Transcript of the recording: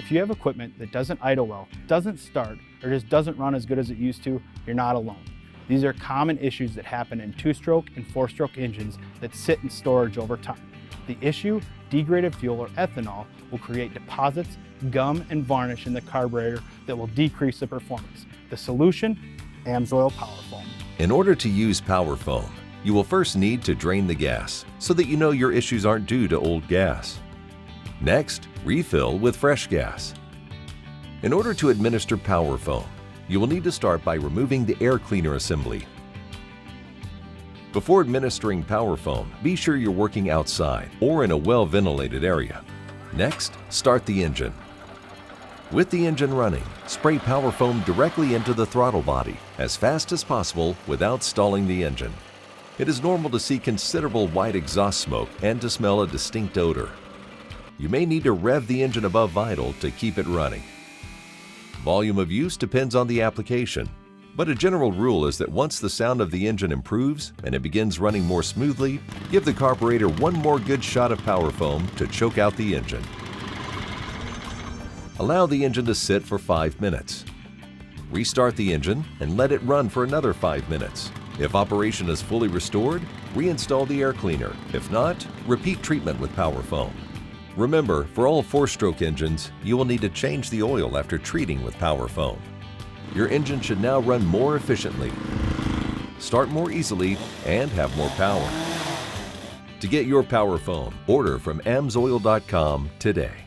If you have equipment that doesn't idle well, doesn't start, or just doesn't run as good as it used to, you're not alone. These are common issues that happen in 2-stroke and 4-stroke engines that sit in storage over time. The issue, degraded fuel or ethanol, will create deposits, gum, and varnish in the carburetor that will decrease the performance. The solution? Amsoil Power Foam. In order to use Power Foam, you will first need to drain the gas so that you know your issues aren't due to old gas. Next, refill with fresh gas. In order to administer Power Foam, you will need to start by removing the air cleaner assembly. Before administering Power Foam, be sure you're working outside or in a well-ventilated area. Next, start the engine. With the engine running, spray Power Foam directly into the throttle body as fast as possible without stalling the engine. It is normal to see considerable white exhaust smoke and to smell a distinct odor. You may need to rev the engine above idle to keep it running. Volume of use depends on the application, but a general rule is that once the sound of the engine improves and it begins running more smoothly, give the carburetor one more good shot of Power Foam to choke out the engine. Allow the engine to sit for 5 minutes. Restart the engine and let it run for another 5 minutes. If operation is fully restored, reinstall the air cleaner. If not, repeat treatment with Power Foam. Remember, for all 4-stroke engines, you will need to change the oil after treating with Power Foam. Your engine should now run more efficiently, start more easily, and have more power. To get your Power Foam, order from amsoil.com today.